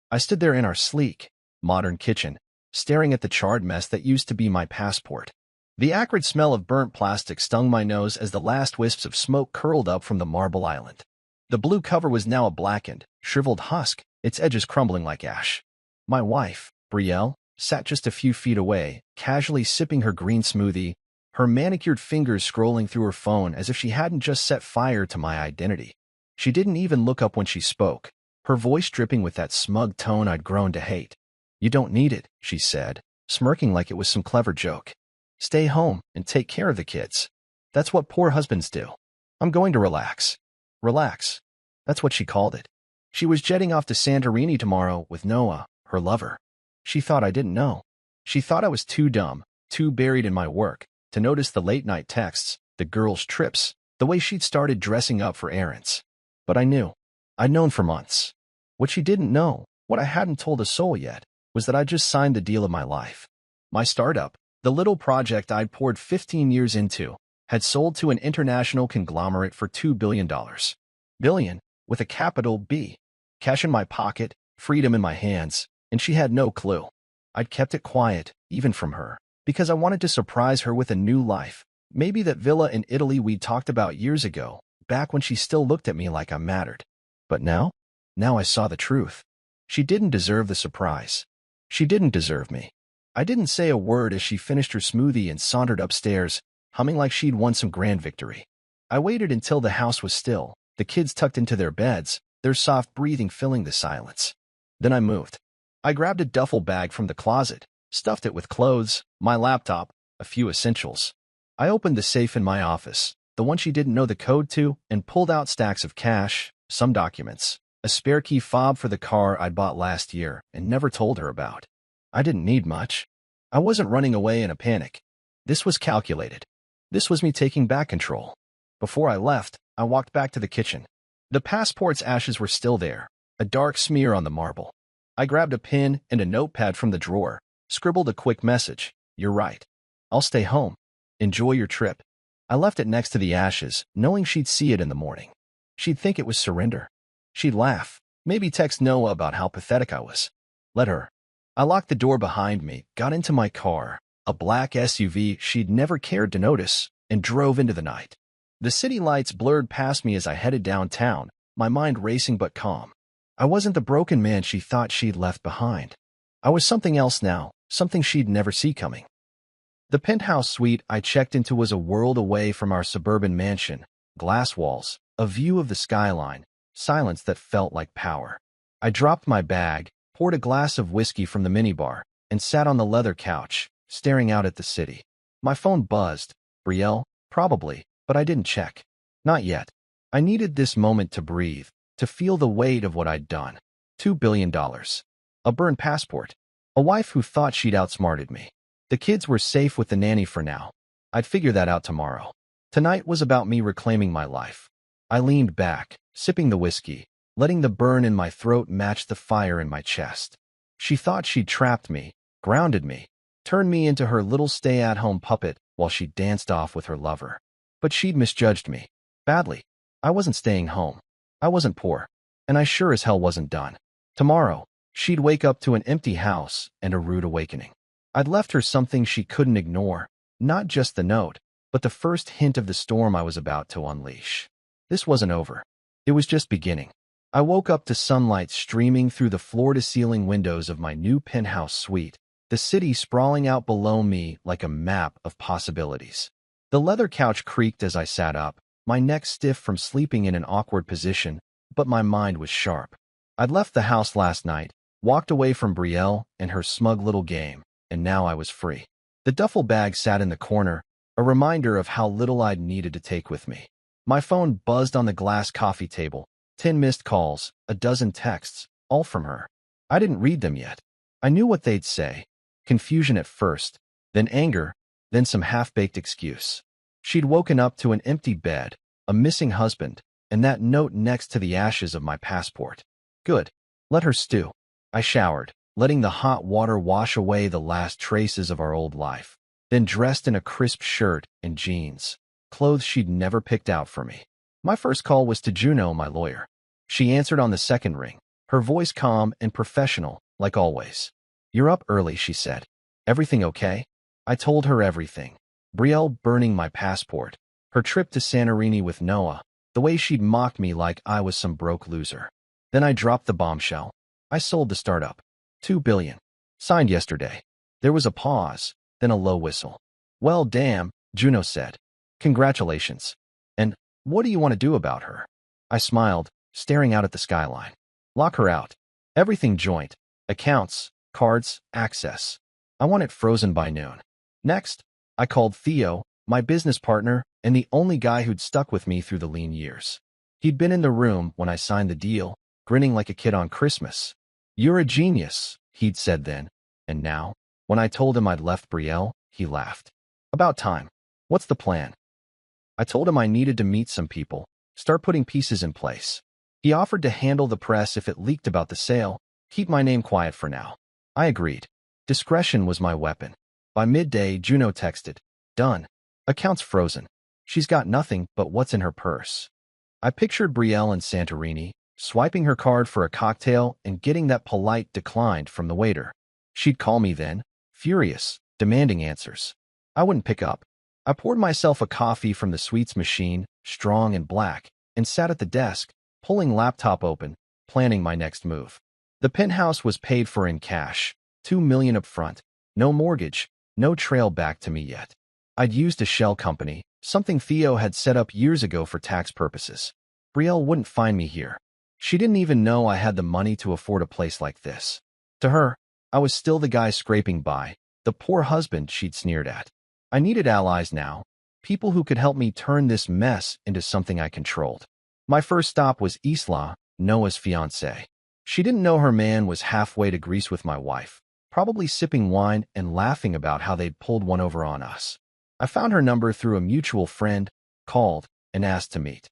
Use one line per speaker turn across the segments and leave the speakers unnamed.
I stood there in our sleek, modern kitchen, staring at the charred mess that used to be my passport. The acrid smell of burnt plastic stung my nose as the last wisps of smoke curled up from the marble island. The blue cover was now a blackened, shriveled husk, its edges crumbling like ash. My wife, Brielle, sat just a few feet away, casually sipping her green smoothie, her manicured fingers scrolling through her phone as if she hadn't just set fire to my identity. She didn't even look up when she spoke, her voice dripping with that smug tone I'd grown to hate. "You don't need it," she said, smirking like it was some clever joke. "Stay home and take care of the kids. That's what poor husbands do. I'm going to relax." Relax. That's what she called it. She was jetting off to Santorini tomorrow with Noah, her lover. She thought I didn't know. She thought I was too dumb, too buried in my work, to notice the late-night texts, the girls' trips, the way she'd started dressing up for errands. But I knew. I'd known for months. What she didn't know, what I hadn't told a soul yet, was that I'd just signed the deal of my life. My startup, the little project I'd poured 15 years into, had sold to an international conglomerate for $2 billion. Billion, with a capital B. Cash in my pocket, freedom in my hands, and she had no clue. I'd kept it quiet, even from her, because I wanted to surprise her with a new life. Maybe that villa in Italy we'd talked about years ago, back when she still looked at me like I mattered. But now I saw the truth. She didn't deserve the surprise. She didn't deserve me. I didn't say a word as she finished her smoothie and sauntered upstairs, humming like she'd won some grand victory. I waited until the house was still, the kids tucked into their beds, their soft breathing filling the silence. Then I moved. I grabbed a duffel bag from the closet, stuffed it with clothes, my laptop, a few essentials. I opened the safe in my office, the one she didn't know the code to, and pulled out stacks of cash, some documents, a spare key fob for the car I'd bought last year and never told her about. I didn't need much. I wasn't running away in a panic. This was calculated. This was me taking back control. Before I left, I walked back to the kitchen. The passport's ashes were still there, a dark smear on the marble. I grabbed a pen and a notepad from the drawer, scribbled a quick message. "You're right. I'll stay home. Enjoy your trip." I left it next to the ashes, knowing she'd see it in the morning. She'd think it was surrender. She'd laugh, maybe text Noah about how pathetic I was. Let her. I locked the door behind me, got into my car, a black SUV she'd never cared to notice, and drove into the night. The city lights blurred past me as I headed downtown, my mind racing but calm. I wasn't the broken man she thought she'd left behind. I was something else now, something she'd never see coming. The penthouse suite I checked into was a world away from our suburban mansion, glass walls, a view of the skyline, silence that felt like power. I dropped my bag, poured a glass of whiskey from the minibar, and sat on the leather couch, staring out at the city. My phone buzzed. Brielle? Probably, but I didn't check. Not yet. I needed this moment to breathe, to feel the weight of what I'd done. $2 billion. A burned passport. A wife who thought she'd outsmarted me. The kids were safe with the nanny for now. I'd figure that out tomorrow. Tonight was about me reclaiming my life. I leaned back, sipping the whiskey, letting the burn in my throat match the fire in my chest. She thought she'd trapped me, grounded me, turned me into her little stay-at-home puppet while she danced off with her lover. But she'd misjudged me. Badly. I wasn't staying home. I wasn't poor. And I sure as hell wasn't done. Tomorrow, she'd wake up to an empty house and a rude awakening. I'd left her something she couldn't ignore, not just the note, but the first hint of the storm I was about to unleash. This wasn't over. It was just beginning. I woke up to sunlight streaming through the floor-to-ceiling windows of my new penthouse suite, the city sprawling out below me like a map of possibilities. The leather couch creaked as I sat up, my neck stiff from sleeping in an awkward position, but my mind was sharp. I'd left the house last night, walked away from Brielle and her smug little game, and now I was free. The duffel bag sat in the corner, a reminder of how little I'd needed to take with me. My phone buzzed on the glass coffee table, 10 missed calls, a dozen texts, all from her. I didn't read them yet. I knew what they'd say. Confusion at first, then anger, then some half-baked excuse. She'd woken up to an empty bed, a missing husband, and that note next to the ashes of my passport. Good. Let her stew. I showered, letting the hot water wash away the last traces of our old life, then dressed in a crisp shirt and jeans, clothes she'd never picked out for me. My first call was to Juno, my lawyer. She answered on the second ring. her voice calm and professional, like always. "You're up early," she said. "Everything okay?" I told her everything. Brielle burning my passport, her trip to Santorini with Noah, the way she'd mocked me like I was some broke loser. Then I dropped the bombshell. I sold the startup. $2 billion. Signed yesterday. There was a pause, then a low whistle. "Well, damn," Juno said. "Congratulations. And what do you want to do about her?" I smiled, staring out at the skyline. "Lock her out. Everything joint. Accounts, cards, access. I want it frozen by noon." Next, I called Theo, my business partner and the only guy who'd stuck with me through the lean years. He'd been in the room when I signed the deal, grinning like a kid on Christmas. "You're a genius," he'd said then. And now, when I told him I'd left Brielle, he laughed. "About time. What's the plan?" I told him I needed to meet some people, start putting pieces in place. He offered to handle the press if it leaked about the sale, keep my name quiet for now. I agreed. Discretion was my weapon. By midday, Juno texted, "Done. Accounts frozen. She's got nothing but what's in her purse." I pictured Brielle in Santorini, swiping her card for a cocktail and getting that polite declined from the waiter. She'd call me then, furious, demanding answers. I wouldn't pick up. I poured myself a coffee from the sweets machine, strong and black, and sat at the desk, pulling laptop open, planning my next move. The penthouse was paid for in cash, $2 million up front, no mortgage, no trail back to me yet. I'd used a shell company, something Theo had set up years ago for tax purposes. Brielle wouldn't find me here. She didn't even know I had the money to afford a place like this. To her, I was still the guy scraping by, the poor husband she'd sneered at. I needed allies now, people who could help me turn this mess into something I controlled. My first stop was Isla, Noah's fiancée. She didn't know her man was halfway to Greece with my wife, probably sipping wine and laughing about how they'd pulled one over on us. I found her number through a mutual friend, called, and asked to meet.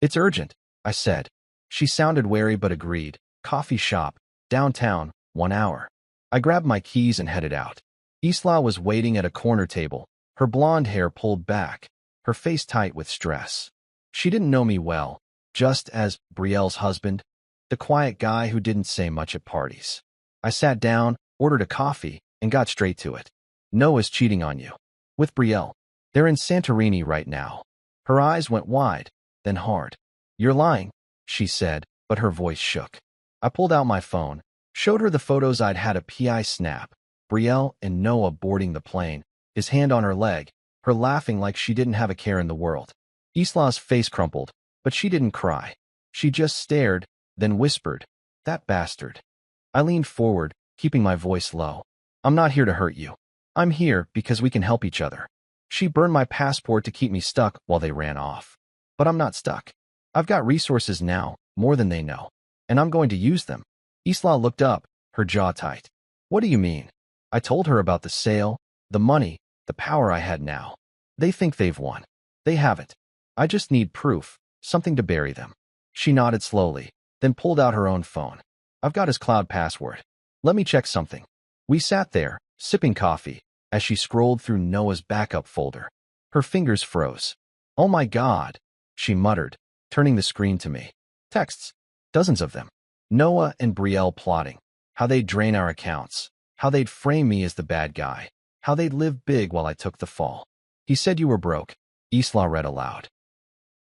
"It's urgent," I said. She sounded wary but agreed. "Coffee shop, downtown, 1 hour." I grabbed my keys and headed out. Isla was waiting at a corner table, her blonde hair pulled back, her face tight with stress. She didn't know me well, just as Brielle's husband, the quiet guy who didn't say much at parties. I sat down, ordered a coffee, and got straight to it. "Noah's cheating on you." "With Brielle. They're in Santorini right now." Her eyes went wide, then hard. "You're lying," she said, but her voice shook. I pulled out my phone, showed her the photos I'd had a PI snap, Brielle and Noah boarding the plane, his hand on her leg, her laughing like she didn't have a care in the world. Isla's face crumpled, but she didn't cry. She just stared, then whispered, "That bastard." I leaned forward, keeping my voice low. "I'm not here to hurt you. I'm here because we can help each other." She burned my passport to keep me stuck while they ran off. But I'm not stuck. I've got resources now, more than they know, and I'm going to use them. Isla looked up, her jaw tight. "What do you mean?" I told her about the sale, the money, the power I had now. They think they've won. They haven't. I just need proof, something to bury them. She nodded slowly, then pulled out her own phone. "I've got his cloud password. Let me check something." We sat there, sipping coffee, as she scrolled through Noah's backup folder. Her fingers froze. "Oh my God," she muttered, turning the screen to me. Texts. Dozens of them. Noah and Brielle plotting. How they'd drain our accounts. How they'd frame me as the bad guy. How they'd live big while I took the fall. "He said you were broke," Isla read aloud.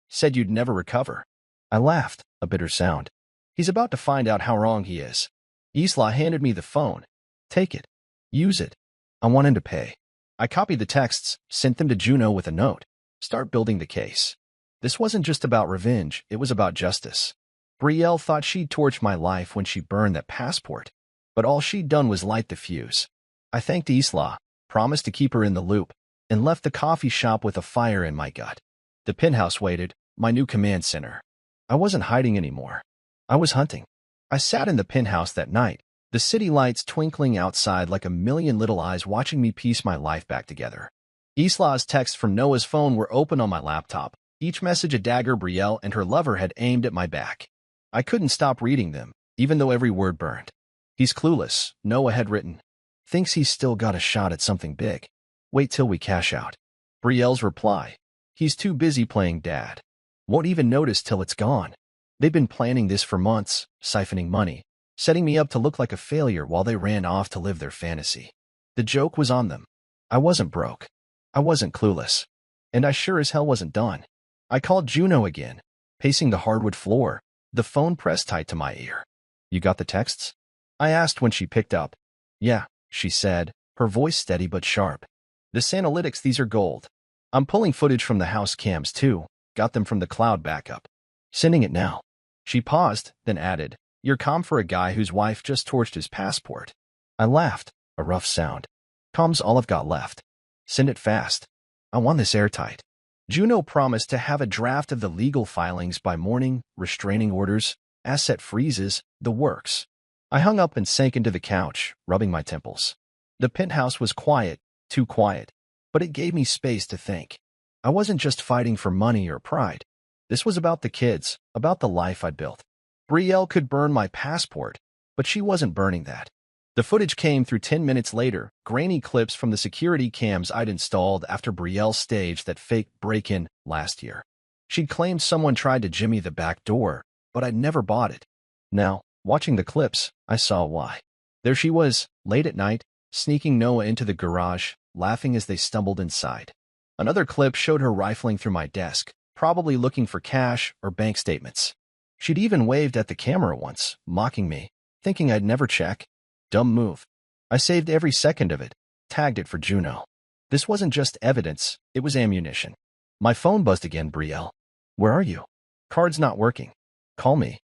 "Said you'd never recover." I laughed, a bitter sound. "He's about to find out how wrong he is." Isla handed me the phone. "Take it. Use it. I want him to pay." I copied the texts, sent them to Juno with a note. "Start building the case." This wasn't just about revenge, it was about justice. Brielle thought she'd torched my life when she burned that passport, but all she'd done was light the fuse. I thanked Isla, promised to keep her in the loop, and left the coffee shop with a fire in my gut. The penthouse waited, my new command center. I wasn't hiding anymore. I was hunting. I sat in the penthouse that night, the city lights twinkling outside like a million little eyes watching me piece my life back together. Isla's texts from Noah's phone were open on my laptop, each message a dagger Brielle and her lover had aimed at my back. I couldn't stop reading them, even though every word burned. "He's clueless," Noah had written. "Thinks he's still got a shot at something big. Wait till we cash out." Brielle's reply. "He's too busy playing dad. Won't even notice till it's gone." They'd been planning this for months, siphoning money, setting me up to look like a failure while they ran off to live their fantasy. The joke was on them. I wasn't broke. I wasn't clueless. And I sure as hell wasn't done. I called Juno again, pacing the hardwood floor, the phone pressed tight to my ear. "You got the texts?" I asked when she picked up. "Yeah," she said, her voice steady but sharp. "This analytics, these are gold. I'm pulling footage from the house cams too, got them from the cloud backup. Sending it now." She paused, then added, "You're calm for a guy whose wife just torched his passport." I laughed, a rough sound. "Calm's all I've got left. Send it fast. I want this airtight." Juno promised to have a draft of the legal filings by morning, restraining orders, asset freezes, the works. I hung up and sank into the couch, rubbing my temples. The penthouse was quiet, too quiet, but it gave me space to think. I wasn't just fighting for money or pride. This was about the kids, about the life I'd built. Brielle could burn my passport, but she wasn't burning that. The footage came through 10 minutes later, grainy clips from the security cams I'd installed after Brielle staged that fake break-in last year. She'd claimed someone tried to jimmy the back door, but I'd never bought it. Now, watching the clips, I saw why. There she was, late at night, sneaking Noah into the garage, laughing as they stumbled inside. Another clip showed her rifling through my desk, probably looking for cash or bank statements. She'd even waved at the camera once, mocking me, thinking I'd never check. Dumb move. I saved every second of it, tagged it for Juno. This wasn't just evidence, it was ammunition. My phone buzzed again. "Brielle, where are you? Card's not working. Call me."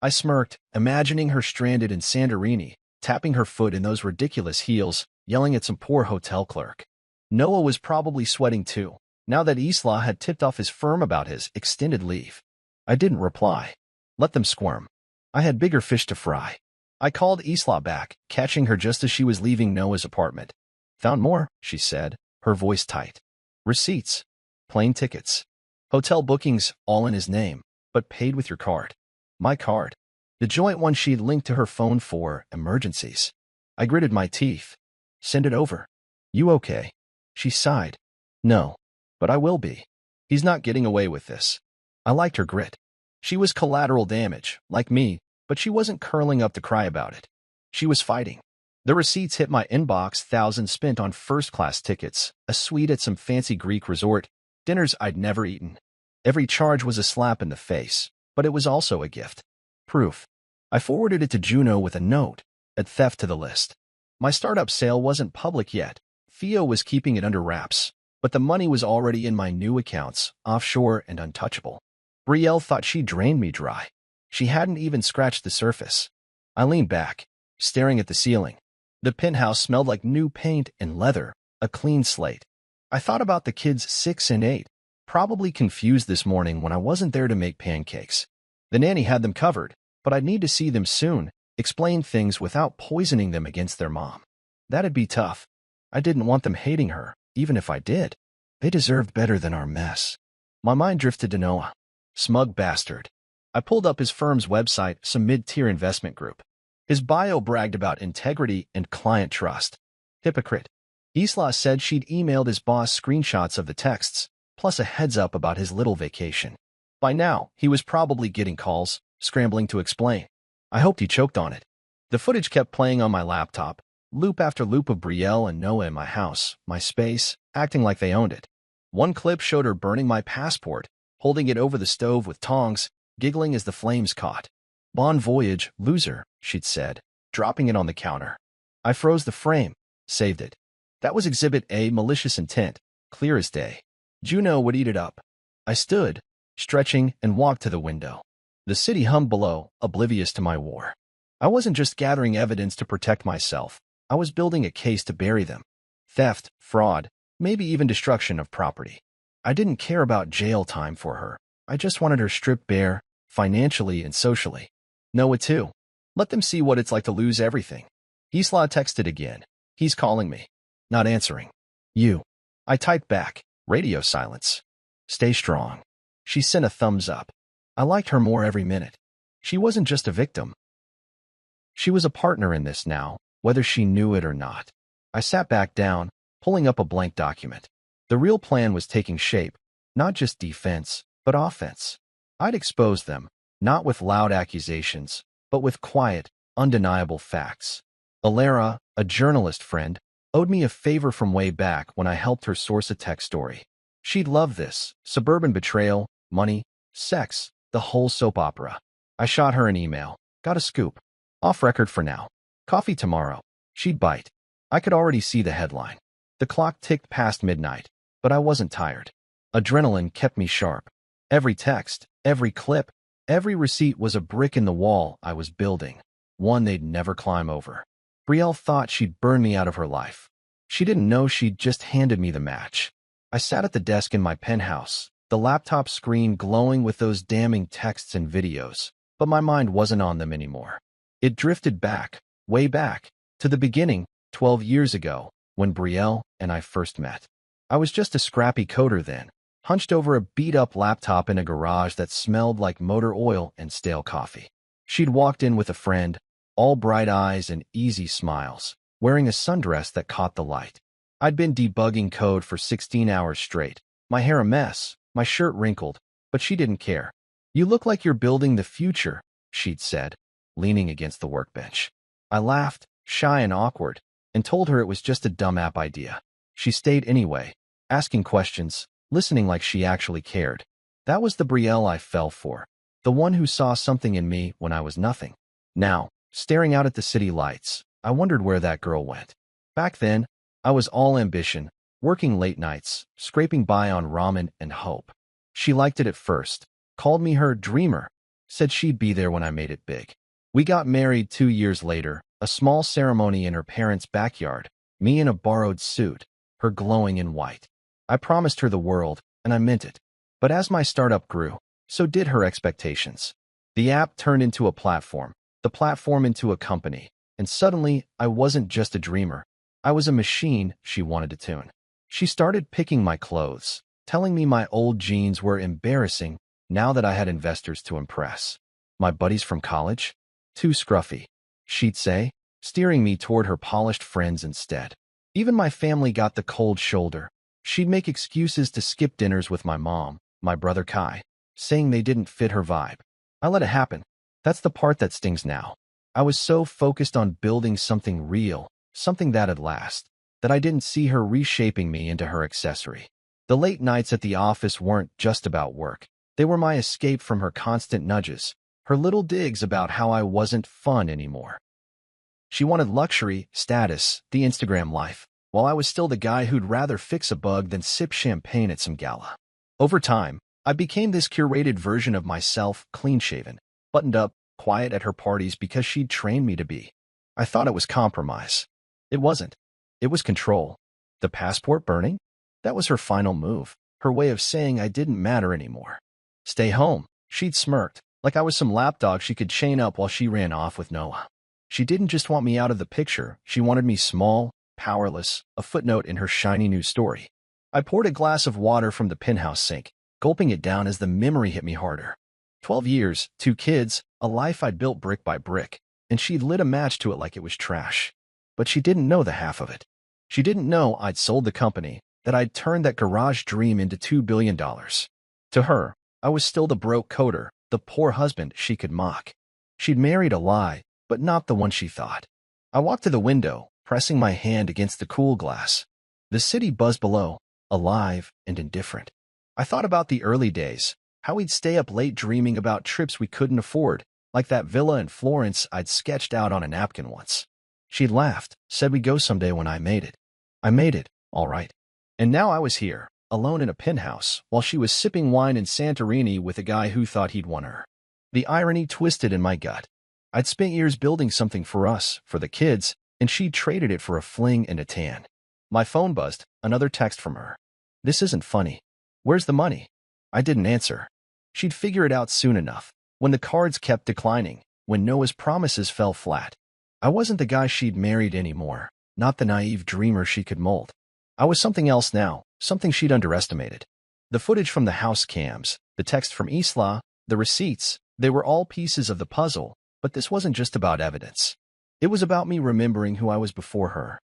I smirked, imagining her stranded in Santorini, tapping her foot in those ridiculous heels, yelling at some poor hotel clerk. Noah was probably sweating too, now that Isla had tipped off his firm about his extended leave. I didn't reply. Let them squirm. I had bigger fish to fry. I called Isla back, catching her just as she was leaving Noah's apartment. "Found more," she said, her voice tight. "Receipts. Plane tickets. Hotel bookings, all in his name, but paid with your card." My card. The joint one she'd linked to her phone for emergencies. I gritted my teeth. "Send it over." "You okay?" She sighed. "No, but I will be. He's not getting away with this." I liked her grit. She was collateral damage, like me, but she wasn't curling up to cry about it. She was fighting. The receipts hit my inbox, thousands spent on first-class tickets, a suite at some fancy Greek resort, dinners I'd never eaten. Every charge was a slap in the face, but it was also a gift. Proof. I forwarded it to Juno with a note, add theft to the list. My startup sale wasn't public yet. Theo was keeping it under wraps, but the money was already in my new accounts, offshore and untouchable. Brielle thought she drained me dry. She hadn't even scratched the surface. I leaned back, staring at the ceiling. The penthouse smelled like new paint and leather, a clean slate. I thought about the kids 6 and 8, probably confused this morning when I wasn't there to make pancakes. The nanny had them covered, but I'd need to see them soon, explain things without poisoning them against their mom. That'd be tough. I didn't want them hating her, even if I did. They deserved better than our mess. My mind drifted to Noah. Smug bastard. I pulled up his firm's website, some mid-tier investment group. His bio bragged about integrity and client trust. Hypocrite. Isla said she'd emailed his boss screenshots of the texts, plus a heads-up about his little vacation. By now, he was probably getting calls, scrambling to explain. I hoped he choked on it. The footage kept playing on my laptop, loop after loop of Brielle and Noah in my house, my space, acting like they owned it. One clip showed her burning my passport, holding it over the stove with tongs, giggling as the flames caught. "Bon voyage, loser," she'd said, dropping it on the counter. I froze the frame, saved it. That was Exhibit A, malicious intent, clear as day. Juno would eat it up. I stood, stretching, and walked to the window. The city hummed below, oblivious to my war. I wasn't just gathering evidence to protect myself. I was building a case to bury them. Theft, fraud, maybe even destruction of property. I didn't care about jail time for her. I just wanted her stripped bare, financially and socially. Noah too. Let them see what it's like to lose everything. Isla texted again. "He's calling me." Not answering. "You." I typed back. Radio silence. "Stay strong." She sent a thumbs up. I liked her more every minute. She wasn't just a victim. She was a partner in this now, whether she knew it or not. I sat back down, pulling up a blank document. The real plan was taking shape, not just defense, but offense. I'd exposed them, not with loud accusations, but with quiet, undeniable facts. Alara, a journalist friend, owed me a favor from way back when I helped her source a tech story. She'd love this: suburban betrayal, money, sex, the whole soap opera. I shot her an email. Got a scoop. Off record for now. Coffee tomorrow. She'd bite. I could already see the headline. The clock ticked past midnight, but I wasn't tired. Adrenaline kept me sharp. Every text, every clip, every receipt was a brick in the wall I was building, one they'd never climb over. Brielle thought she'd burn me out of her life. She didn't know she'd just handed me the match. I sat at the desk in my penthouse, the laptop screen glowing with those damning texts and videos, but my mind wasn't on them anymore. It drifted back, way back, to the beginning, 12 years ago, when Brielle and I first met. I was just a scrappy coder then, hunched over a beat-up laptop in a garage that smelled like motor oil and stale coffee. She'd walked in with a friend, all bright eyes and easy smiles, wearing a sundress that caught the light. I'd been debugging code for 16 hours straight, my hair a mess, my shirt wrinkled, but she didn't care. "You look like you're building the future," she'd said, leaning against the workbench. I laughed, shy and awkward, and told her it was just a dumb app idea. She stayed anyway, asking questions, listening like she actually cared. That was the Brielle I fell for, the one who saw something in me when I was nothing. Now, staring out at the city lights, I wondered where that girl went. Back then, I was all ambition, working late nights, scraping by on ramen and hope. She liked it at first, called me her dreamer, said she'd be there when I made it big. We got married 2 years later, a small ceremony in her parents' backyard, me in a borrowed suit, her glowing in white. I promised her the world, and I meant it. But as my startup grew, so did her expectations. The app turned into a platform, the platform into a company, and suddenly I wasn't just a dreamer. I was a machine she wanted to tune. She started picking my clothes, telling me my old jeans were embarrassing now that I had investors to impress. My buddies from college? Too scruffy, she'd say, steering me toward her polished friends instead. Even my family got the cold shoulder. She'd make excuses to skip dinners with my mom, my brother Kai, saying they didn't fit her vibe. I let it happen. That's the part that stings now. I was so focused on building something real, something that'd last, that I didn't see her reshaping me into her accessory. The late nights at the office weren't just about work. They were my escape from her constant nudges, her little digs about how I wasn't fun anymore. She wanted luxury, status, the Instagram life, while I was still the guy who'd rather fix a bug than sip champagne at some gala. Over time, I became this curated version of myself, clean-shaven, buttoned up, quiet at her parties because she'd trained me to be. I thought it was compromise. It wasn't. It was control. The passport burning? That was her final move, her way of saying I didn't matter anymore. "Stay home," she'd smirked, like I was some lapdog she could chain up while she ran off with Noah. She didn't just want me out of the picture, she wanted me small, powerless, a footnote in her shiny new story. I poured a glass of water from the penthouse sink, gulping it down as the memory hit me harder. 12 years, 2 kids, a life I'd built brick by brick, and she'd lit a match to it like it was trash. But she didn't know the half of it. She didn't know I'd sold the company, that I'd turned that garage dream into $2 billion. To her, I was still the broke coder, the poor husband she could mock. She'd married a lie, but not the one she thought. I walked to the window, pressing my hand against the cool glass. The city buzzed below, alive and indifferent. I thought about the early days, how we'd stay up late dreaming about trips we couldn't afford, like that villa in Florence I'd sketched out on a napkin once. She'd laughed, said we'd go someday when I made it. I made it, all right. And now I was here, alone in a penthouse, while she was sipping wine in Santorini with a guy who thought he'd won her. The irony twisted in my gut. I'd spent years building something for us, for the kids, and she'd traded it for a fling and a tan. My phone buzzed, another text from her. "This isn't funny. Where's the money?" I didn't answer. She'd figure it out soon enough, when the cards kept declining, when Noah's promises fell flat. I wasn't the guy she'd married anymore, not the naive dreamer she could mold. I was something else now, something she'd underestimated. The footage from the house cams, the text from Isla, the receipts, they were all pieces of the puzzle, but this wasn't just about evidence. It was about me remembering who I was before her.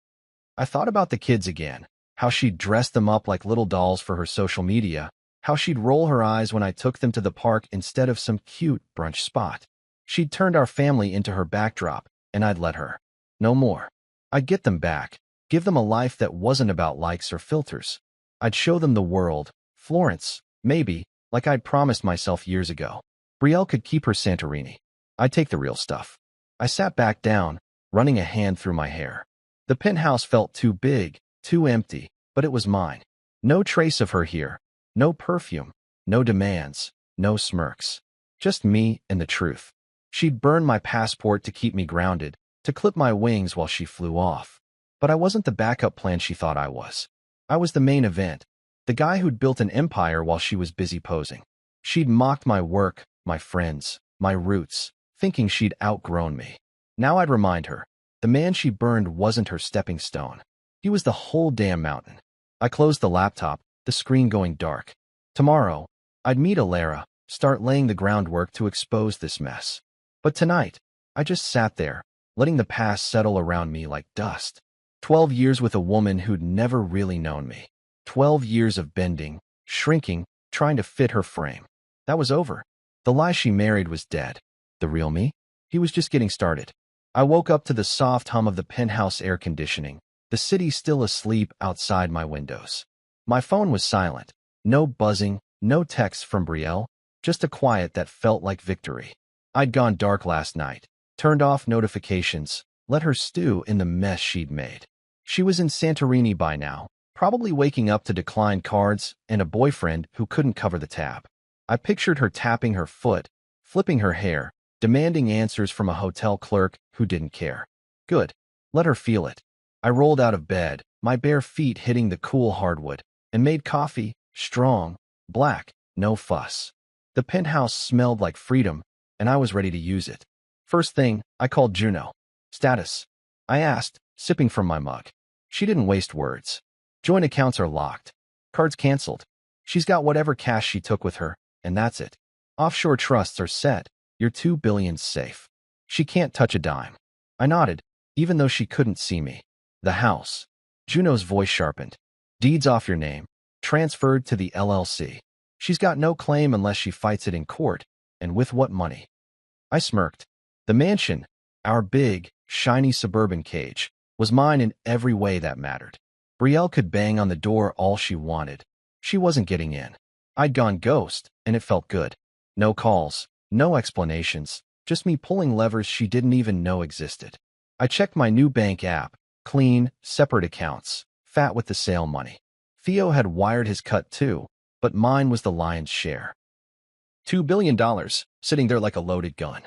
I thought about the kids again, how she'd dressed them up like little dolls for her social media, how she'd roll her eyes when I took them to the park instead of some cute brunch spot. She'd turned our family into her backdrop, and I'd let her. No more. I'd get them back, give them a life that wasn't about likes or filters. I'd show them the world, Florence, maybe, like I'd promised myself years ago. Brielle could keep her Santorini. I'd take the real stuff. I sat back down, running a hand through my hair. The penthouse felt too big, too empty, but it was mine. No trace of her here. No perfume. No demands. No smirks. Just me and the truth. She'd burn my passport to keep me grounded, to clip my wings while she flew off. But I wasn't the backup plan she thought I was. I was the main event, the guy who'd built an empire while she was busy posing. She'd mocked my work, my friends, my roots, thinking she'd outgrown me. Now I'd remind her, the man she burned wasn't her stepping stone. He was the whole damn mountain. I closed the laptop, the screen going dark. Tomorrow, I'd meet Alara, start laying the groundwork to expose this mess. But tonight, I just sat there, letting the past settle around me like dust. 12 years with a woman who'd never really known me. 12 years of bending, shrinking, trying to fit her frame. That was over. The lie she married was dead. The real me? He was just getting started. I woke up to the soft hum of the penthouse air conditioning, the city still asleep outside my windows. My phone was silent. No buzzing, no texts from Brielle, just a quiet that felt like victory. I'd gone dark last night, turned off notifications, let her stew in the mess she'd made. She was in Santorini by now, probably waking up to declined cards and a boyfriend who couldn't cover the tab. I pictured her tapping her foot, flipping her hair, demanding answers from a hotel clerk who didn't care. Good. Let her feel it. I rolled out of bed, my bare feet hitting the cool hardwood, and made coffee, strong, black, no fuss. The penthouse smelled like freedom, and I was ready to use it. First thing, I called Juno. Status? I asked, sipping from my mug. She didn't waste words. Joint accounts are locked. Cards canceled. She's got whatever cash she took with her, and that's it. Offshore trusts are set. Your $2 billion's safe. She can't touch a dime. I nodded, even though she couldn't see me. The house. Juno's voice sharpened. Deeds off your name. Transferred to the LLC. She's got no claim unless she fights it in court, and with what money? I smirked. The mansion, our big, shiny suburban cage, was mine in every way that mattered. Brielle could bang on the door all she wanted. She wasn't getting in. I'd gone ghost, and it felt good. No calls, no explanations, just me pulling levers she didn't even know existed. I checked my new bank app, clean, separate accounts, fat with the sale money. Theo had wired his cut too, but mine was the lion's share. $2 billion, sitting there like a loaded gun.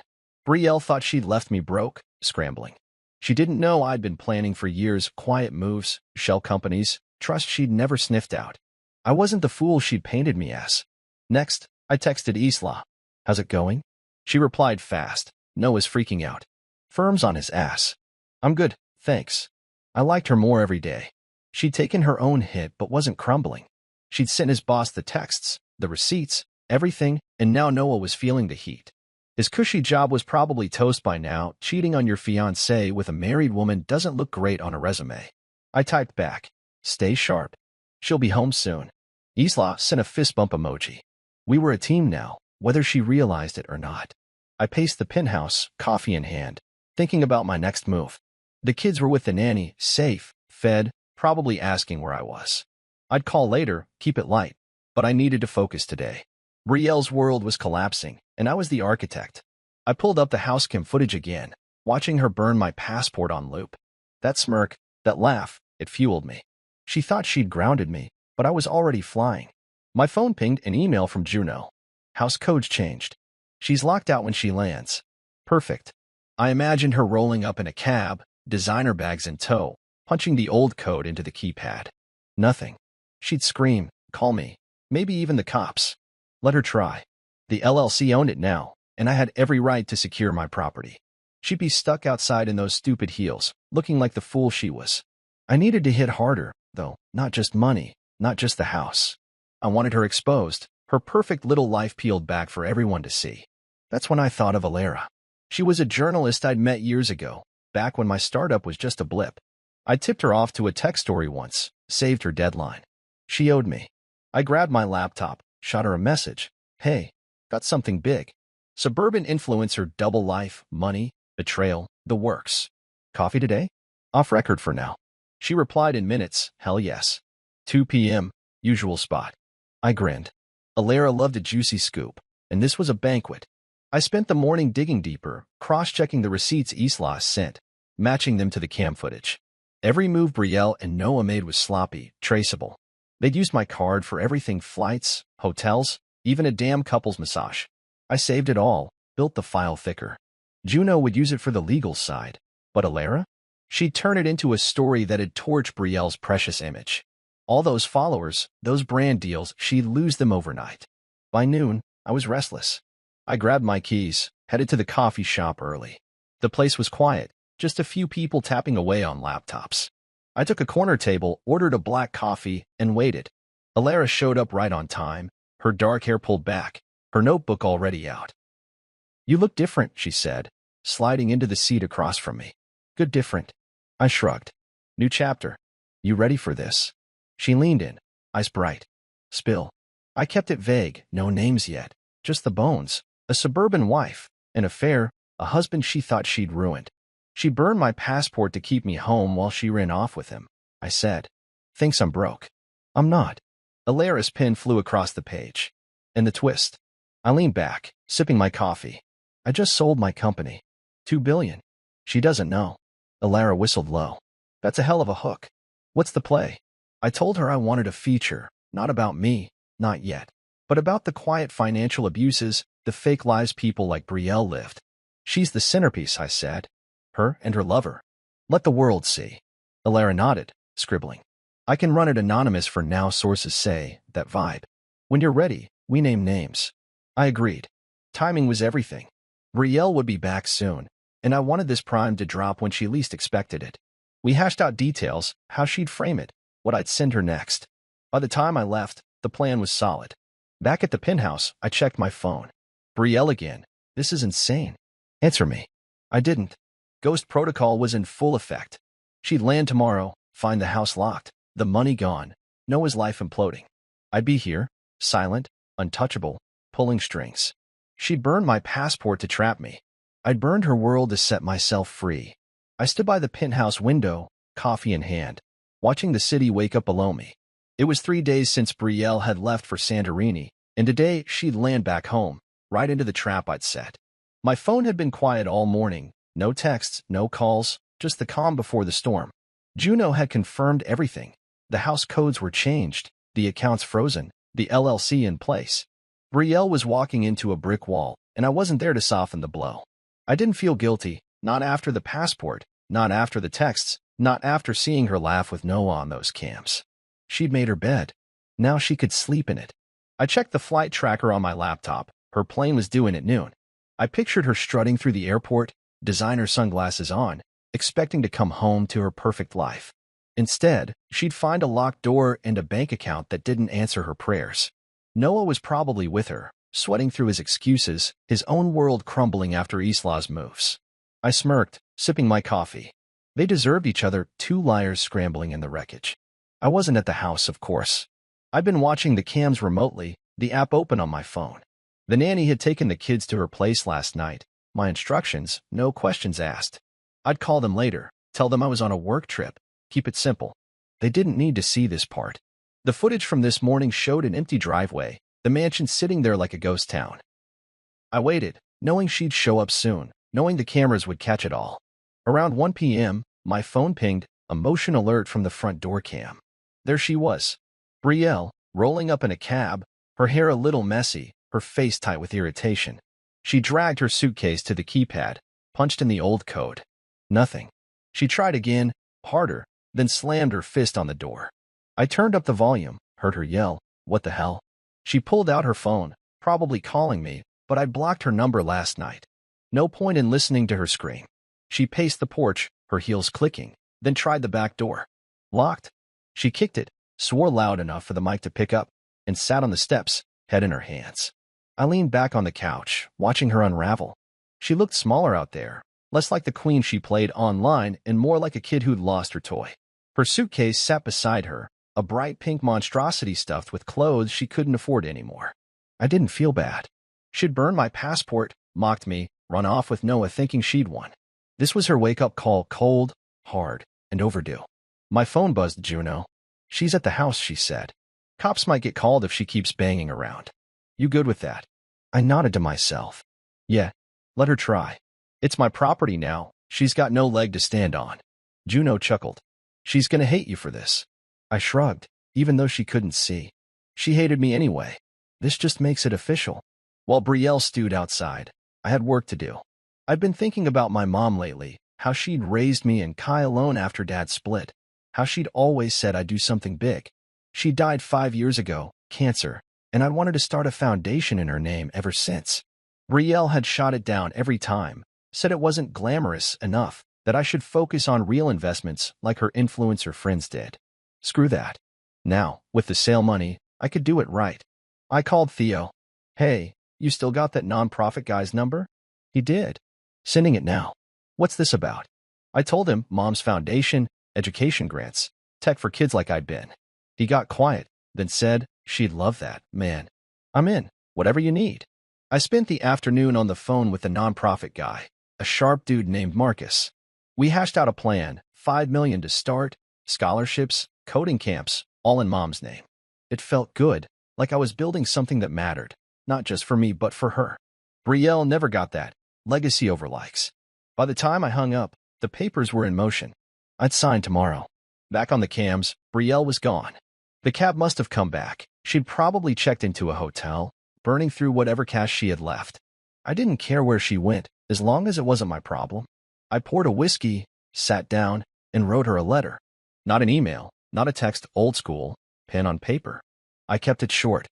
Brielle thought she'd left me broke, scrambling. She didn't know I'd been planning for years, quiet moves, shell companies, trust she'd never sniffed out. I wasn't the fool she'd painted me as. Next, I texted Isla. How's it going? She replied fast. Noah's freaking out. Firm's on his ass. I'm good, thanks. I liked her more every day. She'd taken her own hit but wasn't crumbling. She'd sent his boss the texts, the receipts, everything, and now Noah was feeling the heat. His cushy job was probably toast by now. Cheating on your fiancé with a married woman doesn't look great on a resume. I typed back. Stay sharp. She'll be home soon. Isla sent a fist bump emoji. We were a team now, whether she realized it or not. I paced the penthouse, coffee in hand, thinking about my next move. The kids were with the nanny, safe, fed, probably asking where I was. I'd call later, keep it light, but I needed to focus today. Brielle's world was collapsing, and I was the architect. I pulled up the housecam footage again, watching her burn my passport on loop. That smirk, that laugh, it fueled me. She thought she'd grounded me, but I was already flying. My phone pinged an email from Juno. House codes changed. She's locked out when she lands. Perfect. I imagined her rolling up in a cab, designer bags in tow, punching the old code into the keypad. Nothing. She'd scream, call me, maybe even the cops. Let her try. The LLC owned it now, and I had every right to secure my property. She'd be stuck outside in those stupid heels, looking like the fool she was. I needed to hit harder, though, not just money, not just the house. I wanted her exposed, her perfect little life peeled back for everyone to see. That's when I thought of Alara. She was a journalist I'd met years ago, back when my startup was just a blip. I tipped her off to a tech story once, saved her deadline. She owed me. I grabbed my laptop, Shot her a message. Hey, got something big. Suburban influencer, double life, money, betrayal, the works. Coffee today? Off record for now. She replied in minutes, hell yes. 2 p.m., usual spot. I grinned. Alara loved a juicy scoop, and this was a banquet. I spent the morning digging deeper, cross-checking the receipts Isla sent, matching them to the cam footage. Every move Brielle and Noah made was sloppy, traceable. They'd used my card for everything: flights, hotels, even a damn couple's massage. I saved it all, built the file thicker. Juno would use it for the legal side, but Alara? She'd turn it into a story that'd torch Brielle's precious image. All those followers, those brand deals, she'd lose them overnight. By noon, I was restless. I grabbed my keys, headed to the coffee shop early. The place was quiet, just a few people tapping away on laptops. I took a corner table, ordered a black coffee, and waited. Alara showed up right on time, her dark hair pulled back, her notebook already out. You look different, she said, sliding into the seat across from me. Good different. I shrugged. New chapter. You ready for this? She leaned in, eyes bright. Spill. I kept it vague, no names yet, just the bones. A suburban wife, an affair, a husband she thought she'd ruined. She burned my passport to keep me home while she ran off with him, I said. Thinks I'm broke. I'm not. Alara's pen flew across the page. And the twist. I leaned back, sipping my coffee. I just sold my company. $2 billion. She doesn't know. Alara whistled low. That's a hell of a hook. What's the play? I told her I wanted a feature, not about me, not yet, but about the quiet financial abuses, the fake lives people like Brielle lived. She's the centerpiece, I said. Her and her lover. Let the world see. Alara nodded, scribbling. I can run it anonymous for now, sources say, that vibe. When you're ready, we name names. I agreed. Timing was everything. Brielle would be back soon, and I wanted this prime to drop when she least expected it. We hashed out details, how she'd frame it, what I'd send her next. By the time I left, the plan was solid. Back at the penthouse, I checked my phone. Brielle again. This is insane. Answer me. I didn't. Ghost protocol was in full effect. She'd land tomorrow, find the house locked, the money gone, Noah's life imploding. I'd be here, silent, untouchable, pulling strings. She'd burned my passport to trap me. I'd burned her world to set myself free. I stood by the penthouse window, coffee in hand, watching the city wake up below me. It was 3 days since Brielle had left for Santorini, and today she'd land back home, right into the trap I'd set. My phone had been quiet all morning, no texts, no calls, just the calm before the storm. Juno had confirmed everything. The house codes were changed, the accounts frozen, the LLC in place. Brielle was walking into a brick wall, and I wasn't there to soften the blow. I didn't feel guilty, not after the passport, not after the texts, not after seeing her laugh with Noah on those cams. She'd made her bed. Now she could sleep in it. I checked the flight tracker on my laptop. Her plane was due in at noon. I pictured her strutting through the airport, designer sunglasses on, expecting to come home to her perfect life. Instead, she'd find a locked door and a bank account that didn't answer her prayers. Noah was probably with her, sweating through his excuses, his own world crumbling after Isla's moves. I smirked, sipping my coffee. They deserved each other, two liars scrambling in the wreckage. I wasn't at the house, of course. I'd been watching the cams remotely, the app open on my phone. The nanny had taken the kids to her place last night. My instructions, no questions asked. I'd call them later, tell them I was on a work trip, keep it simple. They didn't need to see this part. The footage from this morning showed an empty driveway, the mansion sitting there like a ghost town. I waited, knowing she'd show up soon, knowing the cameras would catch it all. Around 1 p.m., my phone pinged, a motion alert from the front door cam. There she was. Brielle, rolling up in a cab, her hair a little messy, her face tight with irritation. She dragged her suitcase to the keypad, punched in the old code. Nothing. She tried again, harder, then slammed her fist on the door. I turned up the volume, heard her yell, "What the hell?" She pulled out her phone, probably calling me, but I'd blocked her number last night. No point in listening to her scream. She paced the porch, her heels clicking, then tried the back door. Locked. She kicked it, swore loud enough for the mic to pick up, and sat on the steps, head in her hands. I leaned back on the couch, watching her unravel. She looked smaller out there, less like the queen she played online and more like a kid who'd lost her toy. Her suitcase sat beside her, a bright pink monstrosity stuffed with clothes she couldn't afford anymore. I didn't feel bad. She'd burned my passport, mocked me, run off with Noah thinking she'd won. This was her wake-up call, cold, hard, and overdue. My phone buzzed. Juno. She's at the house, she said. Cops might get called if she keeps banging around. You good with that? I nodded to myself. Yeah, let her try. It's my property now. She's got no leg to stand on. Juno chuckled. She's gonna hate you for this. I shrugged, even though she couldn't see. She hated me anyway. This just makes it official. While Brielle stewed outside, I had work to do. I'd been thinking about my mom lately, how she'd raised me and Kai alone after Dad split, how she'd always said I'd do something big. She died 5 years ago, cancer, and I'd wanted to start a foundation in her name ever since. Brielle had shot it down every time, said it wasn't glamorous enough, that I should focus on real investments like her influencer friends did. Screw that. Now, with the sale money, I could do it right. I called Theo. Hey, you still got that nonprofit guy's number? He did. Sending it now. What's this about? I told him Mom's foundation, education grants, tech for kids like I'd been. He got quiet, then said, she'd love that, man. I'm in, whatever you need. I spent the afternoon on the phone with the nonprofit guy, a sharp dude named Marcus. We hashed out a plan, $5 million to start, scholarships, coding camps, all in Mom's name. It felt good, like I was building something that mattered, not just for me but for her. Brielle never got that, legacy over likes. By the time I hung up, the papers were in motion. I'd sign tomorrow. Back on the cams, Brielle was gone. The cab must have come back. She'd probably checked into a hotel, burning through whatever cash she had left. I didn't care where she went, as long as it wasn't my problem. I poured a whiskey, sat down, and wrote her a letter. Not an email, not a text, old school, pen on paper. I kept it short.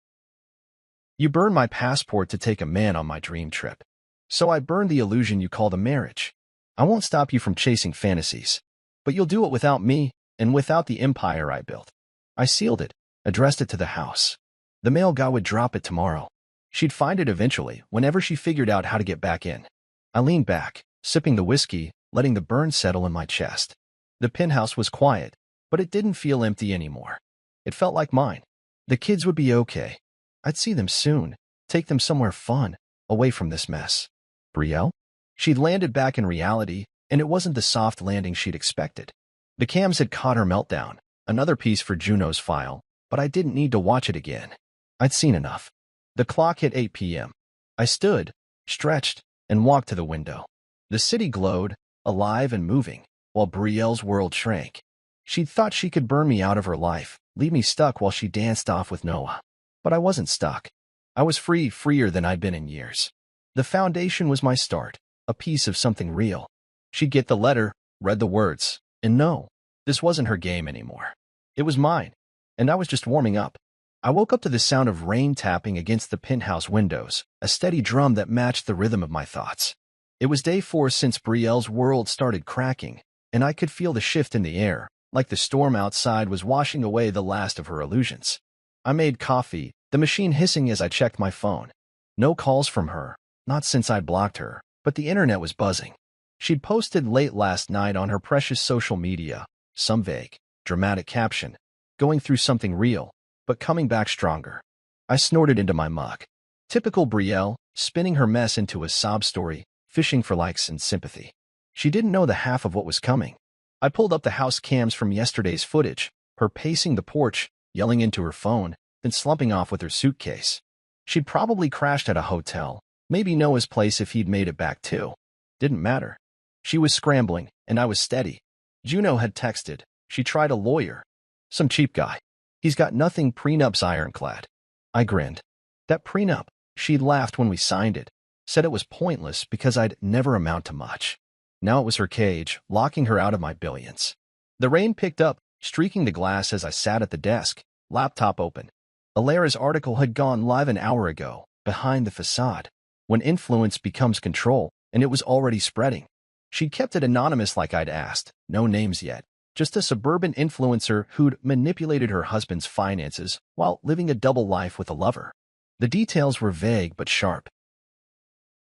You burned my passport to take a man on my dream trip. So I burned the illusion you called a marriage. I won't stop you from chasing fantasies. But you'll do it without me, and without the empire I built. I sealed it, addressed it to the house. The mail guy would drop it tomorrow. She'd find it eventually, whenever she figured out how to get back in. I leaned back, sipping the whiskey, letting the burn settle in my chest. The penthouse was quiet, but it didn't feel empty anymore. It felt like mine. The kids would be okay. I'd see them soon, take them somewhere fun, away from this mess. Brielle? She'd landed back in reality, and it wasn't the soft landing she'd expected. The cams had caught her meltdown, another piece for Juno's file, but I didn't need to watch it again. I'd seen enough. The clock hit 8 p.m. I stood, stretched, and walked to the window. The city glowed, alive and moving, while Brielle's world shrank. She'd thought she could burn me out of her life, leave me stuck while she danced off with Noah. But I wasn't stuck. I was free, freer than I'd been in years. The foundation was my start, a piece of something real. She'd get the letter, read the words, and no, this wasn't her game anymore. It was mine, and I was just warming up. I woke up to the sound of rain tapping against the penthouse windows, a steady drum that matched the rhythm of my thoughts. It was day 4 since Brielle's world started cracking, and I could feel the shift in the air, like the storm outside was washing away the last of her illusions. I made coffee, the machine hissing as I checked my phone. No calls from her, not since I'd blocked her, but the internet was buzzing. She'd posted late last night on her precious social media, some vague, dramatic caption, going through something real, but coming back stronger. I snorted into my mug. Typical Brielle, spinning her mess into a sob story, fishing for likes and sympathy. She didn't know the half of what was coming. I pulled up the house cams from yesterday's footage, her pacing the porch, yelling into her phone, then slumping off with her suitcase. She'd probably crashed at a hotel, maybe Noah's place if he'd made it back too. Didn't matter. She was scrambling, and I was steady. Juno had texted. She tried a lawyer. Some cheap guy. He's got nothing, prenup's ironclad. I grinned. That prenup, she'd laughed when we signed it, said it was pointless because I'd never amount to much. Now it was her cage, locking her out of my billions. The rain picked up, streaking the glass as I sat at the desk, laptop open. Alara's article had gone live an hour ago, behind the facade, when influence becomes control, and it was already spreading. She'd kept it anonymous like I'd asked, no names yet, just a suburban influencer who'd manipulated her husband's finances while living a double life with a lover. The details were vague but sharp.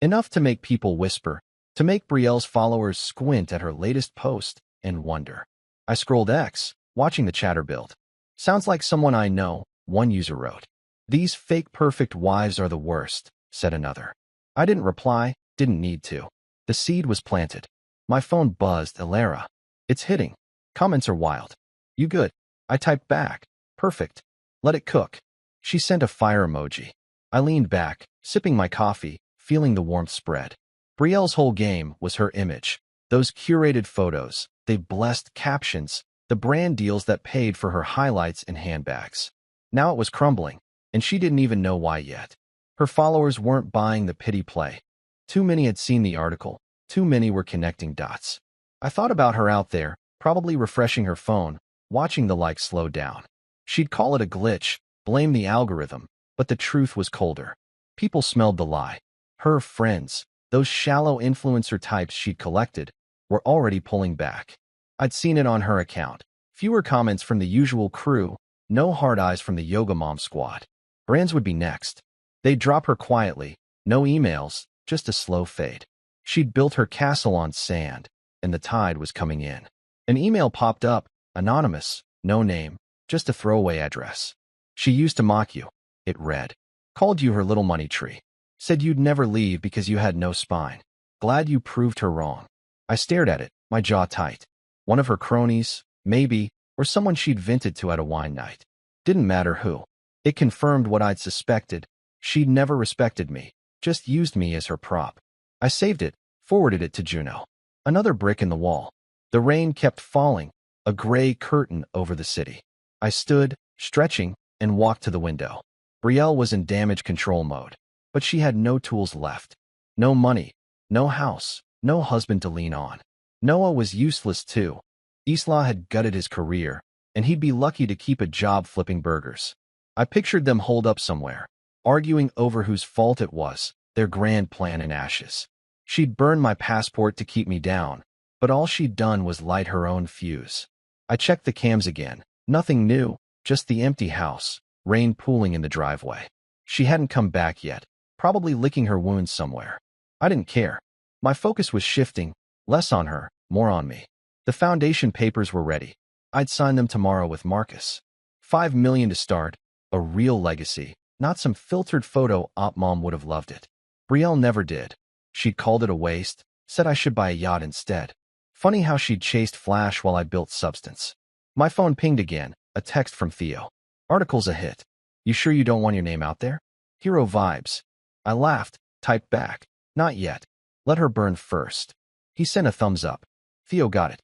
Enough to make people whisper, to make Brielle's followers squint at her latest post and wonder. I scrolled X, watching the chatter build. Sounds like someone I know, one user wrote. These fake perfect wives are the worst, said another. I didn't reply, didn't need to. The seed was planted. My phone buzzed, Alara. It's hitting. Comments are wild. You good? I typed back. Perfect. Let it cook. She sent a fire emoji. I leaned back, sipping my coffee, feeling the warmth spread. Brielle's whole game was her image. Those curated photos, they blessed captions, the brand deals that paid for her highlights and handbags. Now it was crumbling, and she didn't even know why yet. Her followers weren't buying the pity play. Too many had seen the article. Too many were connecting dots. I thought about her out there, probably refreshing her phone, watching the likes slow down. She'd call it a glitch, blame the algorithm, but the truth was colder. People smelled the lie. Her friends, those shallow influencer types she'd collected, were already pulling back. I'd seen it on her account. Fewer comments from the usual crew, no hard eyes from the yoga mom squad. Brands would be next. They'd drop her quietly, no emails, just a slow fade. She'd built her castle on sand, and the tide was coming in. An email popped up, anonymous, no name, just a throwaway address. She used to mock you, it read. Called you her little money tree. Said you'd never leave because you had no spine. Glad you proved her wrong. I stared at it, my jaw tight. One of her cronies, maybe, or someone she'd vented to at a wine night. Didn't matter who. It confirmed what I'd suspected. She'd never respected me, just used me as her prop. I saved it, forwarded it to Juno. Another brick in the wall. The rain kept falling, a gray curtain over the city. I stood, stretching, and walked to the window. Brielle was in damage control mode, but she had no tools left. No money, no house, no husband to lean on. Noah was useless too. Isla had gutted his career, and he'd be lucky to keep a job flipping burgers. I pictured them holed up somewhere, arguing over whose fault it was, their grand plan in ashes. She'd burned my passport to keep me down, but all she'd done was light her own fuse. I checked the cams again. Nothing new, just the empty house, rain pooling in the driveway. She hadn't come back yet, probably licking her wounds somewhere. I didn't care. My focus was shifting, less on her, more on me. The foundation papers were ready. I'd sign them tomorrow with Marcus. $5 million to start, a real legacy, not some filtered photo op mom would have loved it. Brielle never did. She'd called it a waste, said I should buy a yacht instead. Funny how she'd chased flash while I built substance. My phone pinged again, a text from Theo. Article's a hit. You sure you don't want your name out there? Hero vibes. I laughed, typed back. Not yet. Let her burn first. He sent a thumbs up. Theo got it.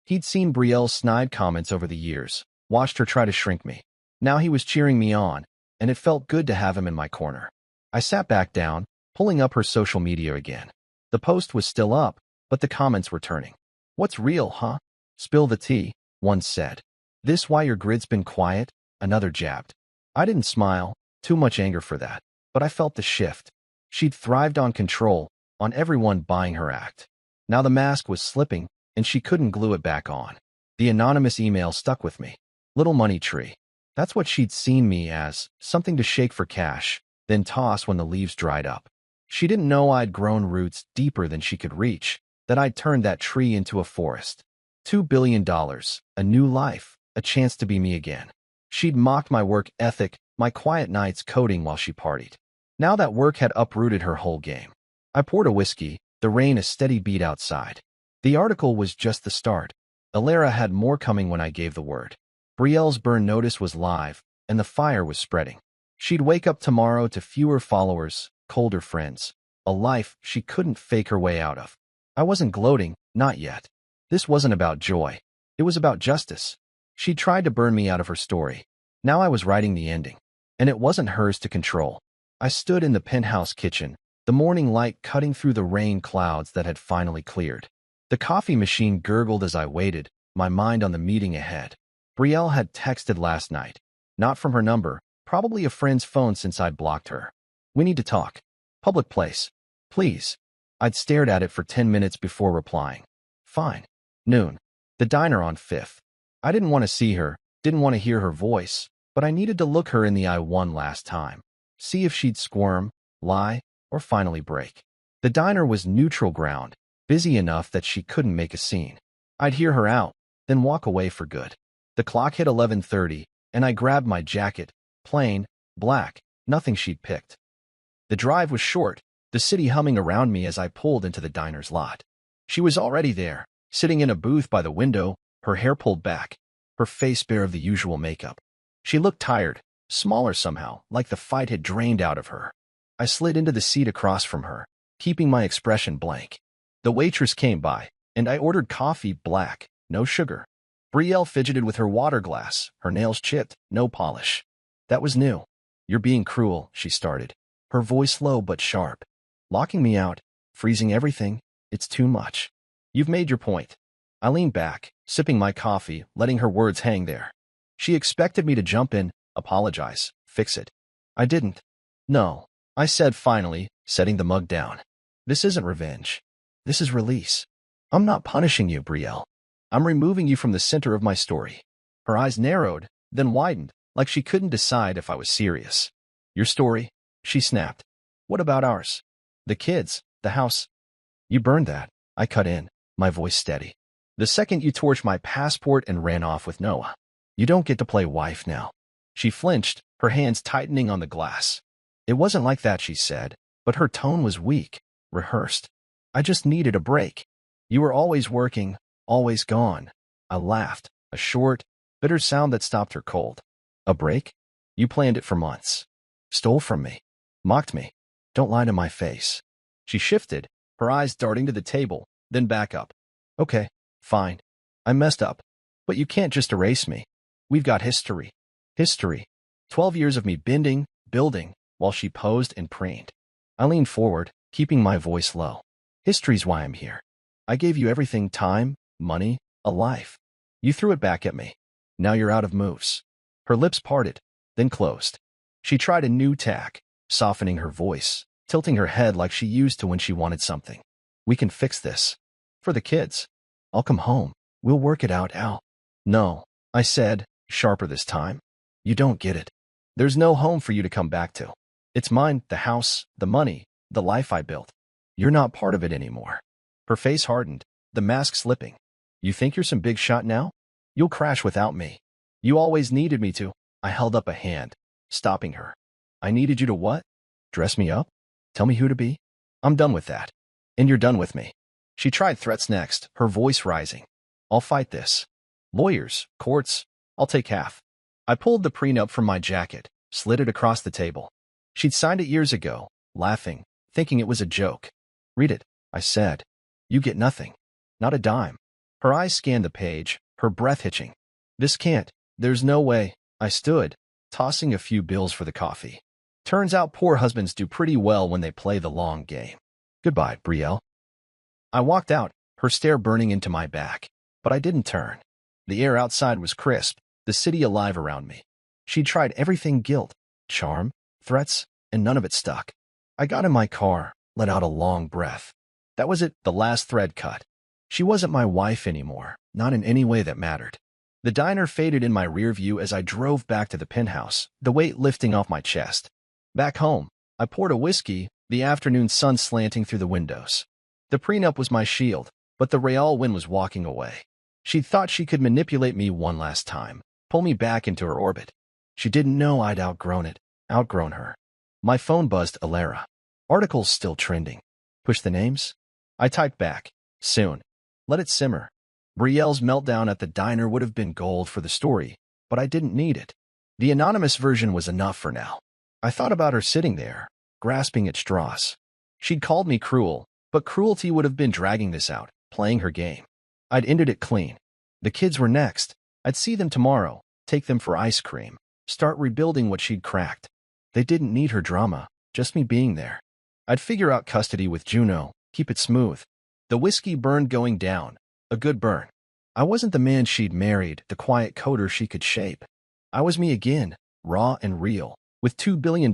He'd seen Brielle's snide comments over the years, watched her try to shrink me. Now he was cheering me on, and it felt good to have him in my corner. I sat back down, pulling up her social media again. The post was still up, but the comments were turning. What's real, huh? Spill the tea, one said. This why your grid's been quiet? Another jabbed. I didn't smile, too much anger for that, but I felt the shift. She'd thrived on control, on everyone buying her act. Now the mask was slipping, and she couldn't glue it back on. The anonymous email stuck with me. Little money tree. That's what she'd seen me as, something to shake for cash, then toss when the leaves dried up. She didn't know I'd grown roots deeper than she could reach, that I'd turned that tree into a forest. $2 billion, a new life, a chance to be me again. She'd mocked my work ethic, my quiet nights coding while she partied. Now that work had uprooted her whole game. I poured a whiskey, the rain a steady beat outside. The article was just the start. Alara had more coming when I gave the word. Brielle's burn notice was live, and the fire was spreading. She'd wake up tomorrow to fewer followers, colder friends, a life she couldn't fake her way out of. I wasn't gloating, not yet. This wasn't about joy. It was about justice. She tried to burn me out of her story. Now I was writing the ending, and it wasn't hers to control. I stood in the penthouse kitchen, the morning light cutting through the rain clouds that had finally cleared. The coffee machine gurgled as I waited, my mind on the meeting ahead. Brielle had texted last night. Not from her number, probably a friend's phone since I'd blocked her. We need to talk. Public place. Please. I'd stared at it for 10 minutes before replying. Fine. Noon. The diner on 5th. I didn't want to see her, didn't want to hear her voice, but I needed to look her in the eye one last time. See if she'd squirm, lie, or finally break. The diner was neutral ground, busy enough that she couldn't make a scene. I'd hear her out, then walk away for good. The clock hit 11:30, and I grabbed my jacket, plain, black, nothing she'd picked. The drive was short, the city humming around me as I pulled into the diner's lot. She was already there, sitting in a booth by the window, her hair pulled back, her face bare of the usual makeup. She looked tired, smaller somehow, like the fight had drained out of her. I slid into the seat across from her, keeping my expression blank. The waitress came by, and I ordered coffee black, no sugar. Brielle fidgeted with her water glass, her nails chipped, no polish. That was new. "You're being cruel," she started, her voice low but sharp. "Locking me out, freezing everything, it's too much. You've made your point." I leaned back, sipping my coffee, letting her words hang there. She expected me to jump in, apologize, fix it. I didn't. "No," I said finally, setting the mug down. "This isn't revenge. This is release. I'm not punishing you, Brielle. I'm removing you from the center of my story." Her eyes narrowed, then widened, like she couldn't decide if I was serious. "Your story?" she snapped. "What about ours? The kids, the house?" "You burned that," I cut in, my voice steady. "The second you torched my passport and ran off with Noah. You don't get to play wife now." She flinched, her hands tightening on the glass. "It wasn't like that," she said, but her tone was weak, rehearsed. "I just needed a break. You were always working, always gone." I laughed, a short, bitter sound that stopped her cold. "A break? You planned it for months. Stole from me. Mocked me. Don't lie to my face." She shifted, her eyes darting to the table, then back up. "Okay, fine. I messed up. But you can't just erase me. We've got history. History. 12 years of me bending, building, while she posed and preened." I leaned forward, keeping my voice low. "History's why I'm here. I gave you everything: time, money, a life. You threw it back at me. Now you're out of moves." Her lips parted, then closed. She tried a new tack, softening her voice, tilting her head like she used to when she wanted something. "We can fix this. For the kids. I'll come home. We'll work it out, Al." "No," I said, sharper this time. "You don't get it. There's no home for you to come back to. It's mine, the house, the money, the life I built. You're not part of it anymore." Her face hardened, the mask slipping. "You think you're some big shot now? You'll crash without me. You always needed me to." I held up a hand, stopping her. "I needed you to what? Dress me up? Tell me who to be? I'm done with that. And you're done with me." She tried threats next, her voice rising. "I'll fight this. Lawyers, courts, I'll take half." I pulled the prenup from my jacket, slid it across the table. She'd signed it years ago, laughing, thinking it was a joke. "Read it," I said. "You get nothing. Not a dime." Her eyes scanned the page, her breath hitching. "This can't. There's no way." I stood, tossing a few bills for the coffee. Turns out poor husbands do pretty well when they play the long game. "Goodbye, Brielle." I walked out, her stare burning into my back, but I didn't turn. The air outside was crisp, the city alive around me. She'd tried everything: guilt, charm, threats, and none of it stuck. I got in my car, let out a long breath. That was it, the last thread cut. She wasn't my wife anymore, not in any way that mattered. The diner faded in my rear view as I drove back to the penthouse, the weight lifting off my chest. Back home, I poured a whiskey, the afternoon sun slanting through the windows. The prenup was my shield, but the Real wind was walking away. She thought she could manipulate me one last time, pull me back into her orbit. She didn't know I'd outgrown it, outgrown her. My phone buzzed. Alara. Articles still trending. Push the names? I typed back. Soon. Let it simmer. Brielle's meltdown at the diner would have been gold for the story, but I didn't need it. The anonymous version was enough for now. I thought about her sitting there, grasping at straws. She'd called me cruel, but cruelty would have been dragging this out, playing her game. I'd ended it clean. The kids were next. I'd see them tomorrow, take them for ice cream, start rebuilding what she'd cracked. They didn't need her drama, just me being there. I'd figure out custody with Juno, keep it smooth. The whiskey burned going down, a good burn. I wasn't the man she'd married, the quiet coder she could shape. I was me again, raw and real, with $2 billion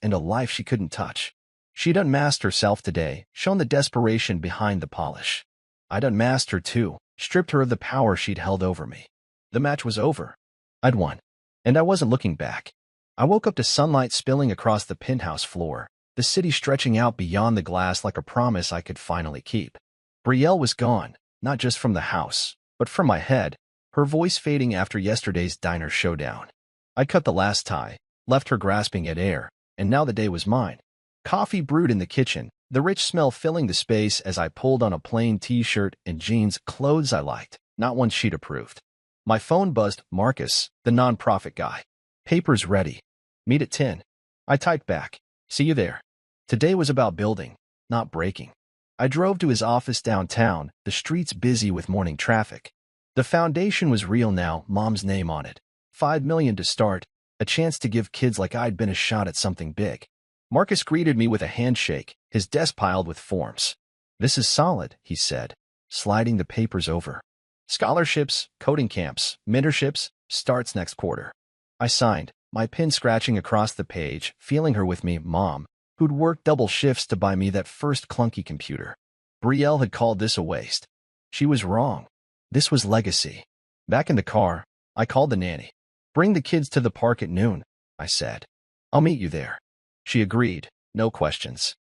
and a life she couldn't touch. She'd unmasked herself today, shown the desperation behind the polish. I'd unmasked her too, stripped her of the power she'd held over me. The match was over. I'd won. And I wasn't looking back. I woke up to sunlight spilling across the penthouse floor, the city stretching out beyond the glass like a promise I could finally keep. Brielle was gone, not just from the house, but from my head, her voice fading after yesterday's diner showdown. I cut the last tie, left her grasping at air, and now the day was mine. Coffee brewed in the kitchen, the rich smell filling the space as I pulled on a plain t-shirt and jeans, clothes I liked, not one she'd approved. My phone buzzed. Marcus, the nonprofit guy. Papers ready. Meet at 10. I typed back. See you there. Today was about building, not breaking. I drove to his office downtown, the streets busy with morning traffic. The foundation was real now, Mom's name on it. $5 million to start, a chance to give kids like I'd been a shot at something big. Marcus greeted me with a handshake, his desk piled with forms. This is solid, he said, sliding the papers over. Scholarships, coding camps, mentorships, starts next quarter. I signed, my pen scratching across the page, feeling her with me, Mom, who'd worked double shifts to buy me that first clunky computer. Brielle had called this a waste. She was wrong. This was legacy. Back in the car, I called the nanny. Bring the kids to the park at noon, I said. I'll meet you there. She agreed, no questions.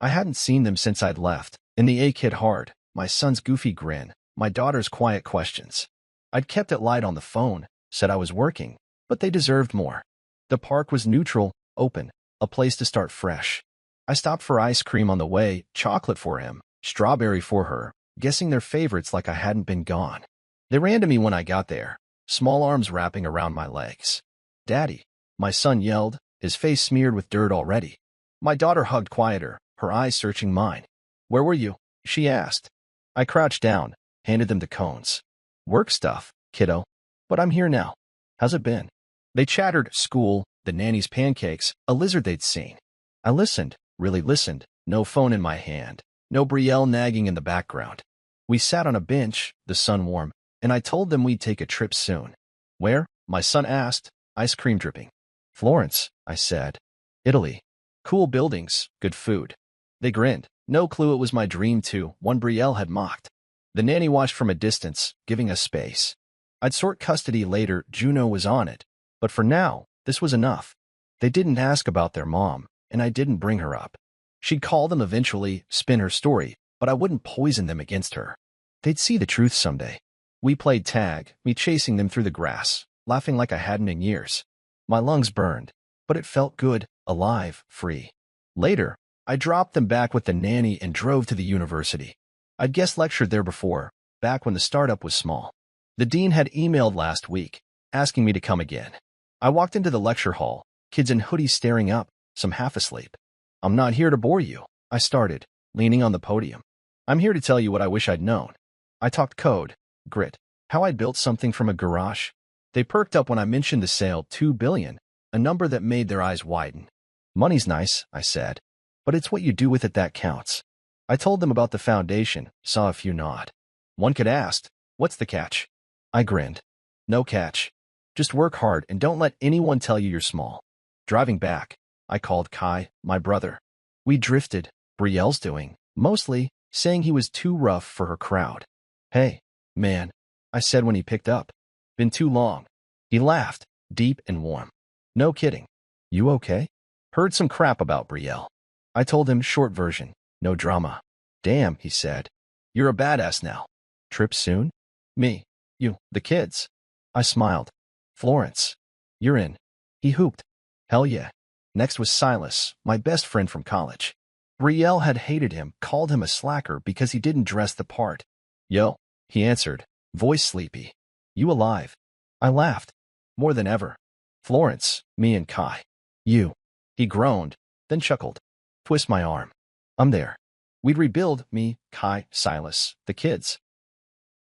I hadn't seen them since I'd left, and the ache hit hard, my son's goofy grin, my daughter's quiet questions. I'd kept it light on the phone, said I was working, but they deserved more. The park was neutral, open, a place to start fresh. I stopped for ice cream on the way, chocolate for him, strawberry for her, guessing their favorites like I hadn't been gone. They ran to me when I got there, small arms wrapping around my legs. Daddy, my son yelled, his face smeared with dirt already. My daughter hugged quieter, her eyes searching mine. Where were you? She asked. I crouched down, handed them the cones. Work stuff, kiddo. But I'm here now. How's it been? They chattered, school, the nanny's pancakes, a lizard they'd seen. I listened, really listened, no phone in my hand, no Brielle nagging in the background. We sat on a bench, the sun warm, and I told them we'd take a trip soon. Where? My son asked, ice cream dripping. Florence, I said. Italy. Cool buildings, good food. They grinned, no clue it was my dream too, one Brielle had mocked. The nanny watched from a distance, giving us space. I'd sort custody later, Juno was on it. But for now, this was enough. They didn't ask about their mom, and I didn't bring her up. She'd call them eventually, spin her story, but I wouldn't poison them against her. They'd see the truth someday. We played tag, me chasing them through the grass, laughing like I hadn't in years. My lungs burned, but it felt good, alive, free. Later, I dropped them back with the nanny and drove to the university. I'd guest lectured there before, back when the startup was small. The dean had emailed last week, asking me to come again. I walked into the lecture hall, kids in hoodies staring up, some half asleep. I'm not here to bore you, I started, leaning on the podium. I'm here to tell you what I wish I'd known. I talked code, grit, how I'd built something from a garage. They perked up when I mentioned the sale, $2 billion, a number that made their eyes widen. Money's nice, I said, but it's what you do with it that counts. I told them about the foundation, saw a few nod. One kid asked, what's the catch? I grinned. No catch. Just work hard and don't let anyone tell you you're small. Driving back, I called Kai, my brother. We drifted, Brielle's doing, mostly, saying he was too rough for her crowd. Hey, man, I said when he picked up. Been too long. He laughed, deep and warm. No kidding. You okay? Heard some crap about Brielle. I told him short version, no drama. Damn, he said. You're a badass now. Trip soon? Me. You, the kids. I smiled. Florence. You're in. He hooped. Hell yeah. Next was Silas, my best friend from college. Brielle had hated him, called him a slacker because he didn't dress the part. Yo, he answered, voice sleepy. You alive? I laughed. More than ever. Florence, me and Kai. You. He groaned, then chuckled. Twist my arm. I'm there. We'd rebuild, me, Kai, Silas, the kids.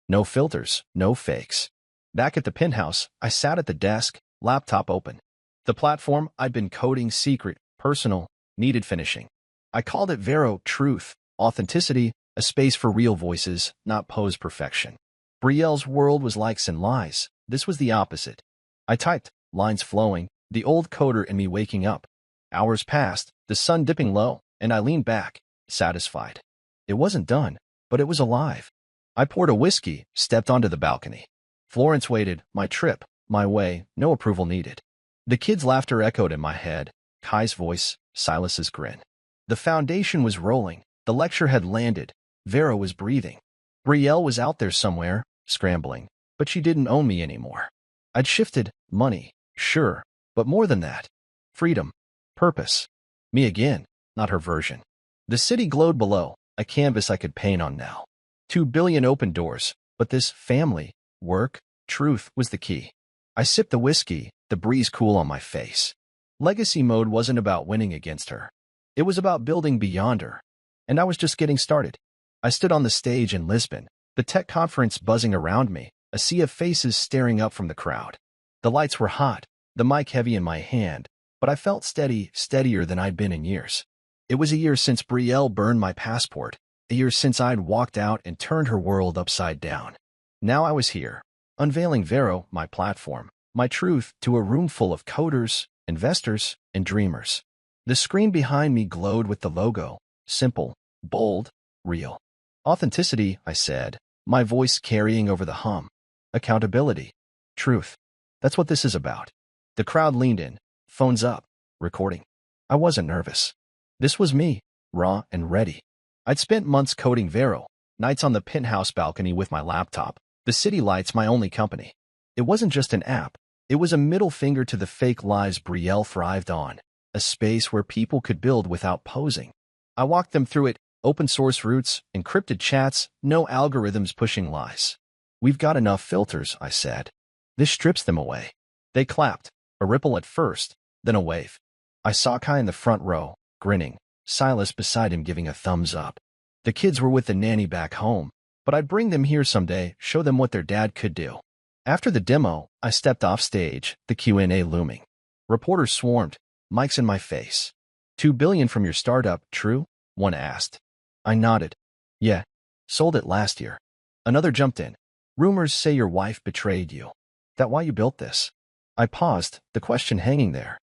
No filters, no fakes. Back at the penthouse, I sat at the desk, laptop open. The platform I'd been coding secret, personal, needed finishing. I called it Vero, truth, authenticity, a space for real voices, not posed perfection. Brielle's world was likes and lies. This was the opposite. I typed, lines flowing, the old coder in me waking up. Hours passed, the sun dipping low, and I leaned back, satisfied. It wasn't done, but it was alive. I poured a whiskey, stepped onto the balcony. Florence waited, my trip, my way, no approval needed. The kids' laughter echoed in my head, Kai's voice, Silas's grin. The foundation was rolling, the lecture had landed, Vera was breathing. Brielle was out there somewhere, scrambling. But she didn't own me anymore. I'd shifted, money, sure, but more than that. Freedom, purpose. Me again, not her version. The city glowed below, a canvas I could paint on now. 2 billion open doors, but this family, work, truth was the key. I sipped the whiskey, the breeze cool on my face. Legacy mode wasn't about winning against her. It was about building beyond her. And I was just getting started. I stood on the stage in Lisbon, the tech conference buzzing around me, a sea of faces staring up from the crowd. The lights were hot, the mic heavy in my hand, but I felt steady, steadier than I'd been in years. It was a year since Brielle burned my passport, a year since I'd walked out and turned her world upside down. Now I was here, unveiling Vero, my platform, my truth, to a room full of coders, investors, and dreamers. The screen behind me glowed with the logo, simple, bold, real. Authenticity, I said, my voice carrying over the hum. Accountability. Truth. That's what this is about. The crowd leaned in, phones up, recording. I wasn't nervous. This was me, raw and ready. I'd spent months coding Vero, nights on the penthouse balcony with my laptop, the city lights my only company. It wasn't just an app. It was a middle finger to the fake lives Brielle thrived on, a space where people could build without posing. I walked them through it, open source roots, encrypted chats, no algorithms pushing lies. We've got enough filters, I said. This strips them away. They clapped, a ripple at first, then a wave. I saw Kai in the front row, grinning, Silas beside him giving a thumbs up. The kids were with the nanny back home, but I'd bring them here someday, show them what their dad could do. After the demo, I stepped off stage, the Q&A looming. Reporters swarmed, mics in my face. 2 billion from your startup, true? One asked. I nodded. Yeah, sold it last year. Another jumped in. Rumors say your wife betrayed you. That why you built this? I paused, the question hanging there.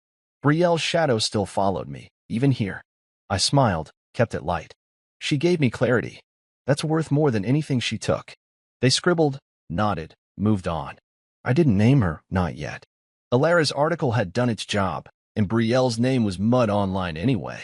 Brielle's shadow still followed me, even here. I smiled, kept it light. She gave me clarity. That's worth more than anything she took. They scribbled, nodded, moved on. I didn't name her, not yet. Alara's article had done its job, and Brielle's name was mud online anyway.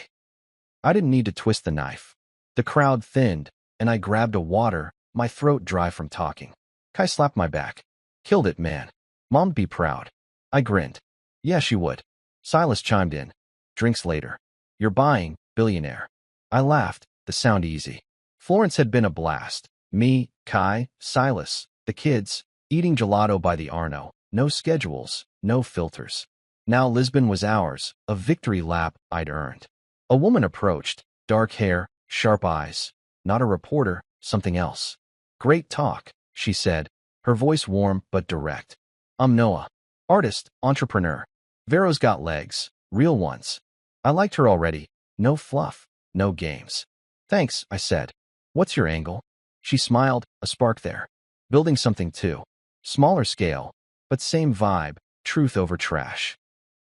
I didn't need to twist the knife. The crowd thinned, and I grabbed a water, my throat dry from talking. Kai slapped my back. Killed it, man. Mom'd be proud. I grinned. Yeah, she would. Silas chimed in. Drinks later. You're buying, billionaire. I laughed, the sound easy. Florence had been a blast. Me, Kai, Silas, the kids, eating gelato by the Arno. No schedules, no filters. Now Lisbon was ours, a victory lap I'd earned. A woman approached, dark hair, sharp eyes. Not a reporter, something else. Great talk, she said, her voice warm but direct. I'm Noah. Artist, entrepreneur. Vero's got legs, real ones. I liked her already. No fluff, no games. Thanks, I said. What's your angle? She smiled, a spark there. Building something too. Smaller scale, but same vibe, truth over trash.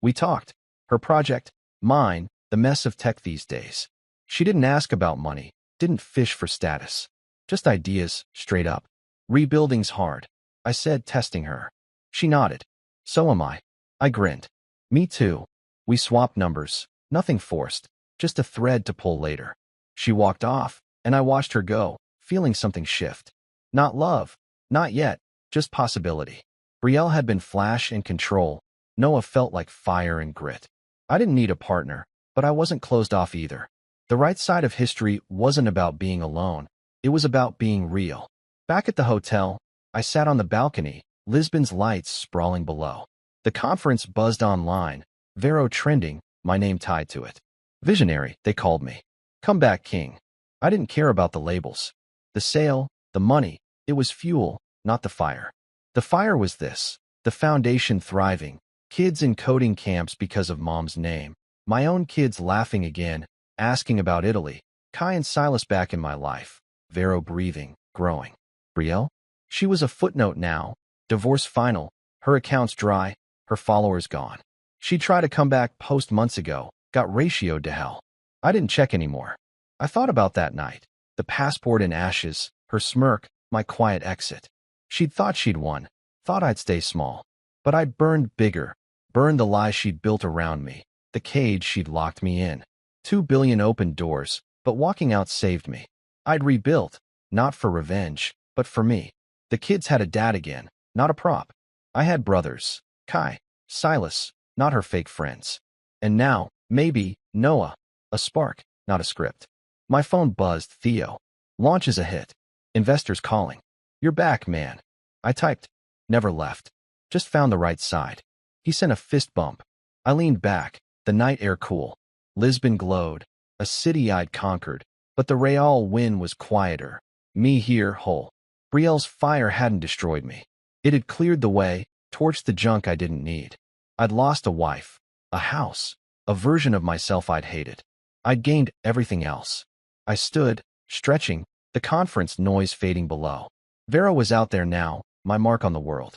We talked. Her project, mine, the mess of tech these days. She didn't ask about money, didn't fish for status. Just ideas, straight up. Rebuilding's hard, I said, testing her. She nodded. So am I. I grinned. Me too. We swapped numbers, nothing forced, just a thread to pull later. She walked off, and I watched her go, feeling something shift. Not love, not yet, just possibility. Brielle had been flash and control. Noah felt like fire and grit. I didn't need a partner, but I wasn't closed off either. The right side of history wasn't about being alone. It was about being real. Back at the hotel, I sat on the balcony, Lisbon's lights sprawling below. The conference buzzed online, Vero trending, my name tied to it. Visionary, they called me. Comeback king. I didn't care about the labels. The sale, the money, it was fuel, not the fire. The fire was this, the foundation thriving, kids in coding camps because of mom's name, my own kids laughing again, asking about Italy, Kai and Silas back in my life, Vero breathing, growing. Brielle? She was a footnote now, divorce final, her accounts dry, her followers gone. She tried to come back post months ago, got ratioed to hell. I didn't check anymore. I thought about that night, the passport in ashes, her smirk, my quiet exit. She'd thought she'd won, thought I'd stay small. But I'd burned bigger, burned the lies she'd built around me, the cage she'd locked me in. 2 billion open doors, but walking out saved me. I'd rebuilt, not for revenge, but for me. The kids had a dad again, not a prop. I had brothers, Kai, Silas, not her fake friends. And now, maybe, Noah, a spark, not a script. My phone buzzed. Theo. Launch is a hit. Investors calling. You're back, man. I typed. Never left. Just found the right side. He sent a fist bump. I leaned back, the night air cool. Lisbon glowed, a city I'd conquered, but the Real wind was quieter. Me here, whole. Brielle's fire hadn't destroyed me. It had cleared the way, torched the junk I didn't need. I'd lost a wife, a house, a version of myself I'd hated. I'd gained everything else. I stood, stretching, the conference noise fading below. Vera was out there now, my mark on the world.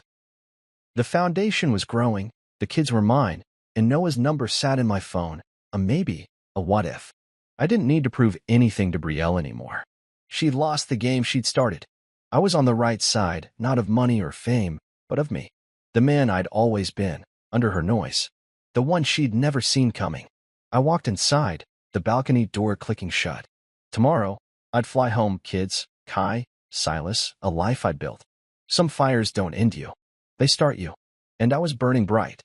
The foundation was growing, the kids were mine, and Noah's number sat in my phone, a maybe, a what if. I didn't need to prove anything to Brielle anymore. She'd lost the game she'd started. I was on the right side, not of money or fame, but of me. The man I'd always been, under her noise. The one she'd never seen coming. I walked inside, the balcony door clicking shut. Tomorrow, I'd fly home, kids, Kai, Silas, a life I'd built. Some fires don't end you. They start you. And I was burning bright.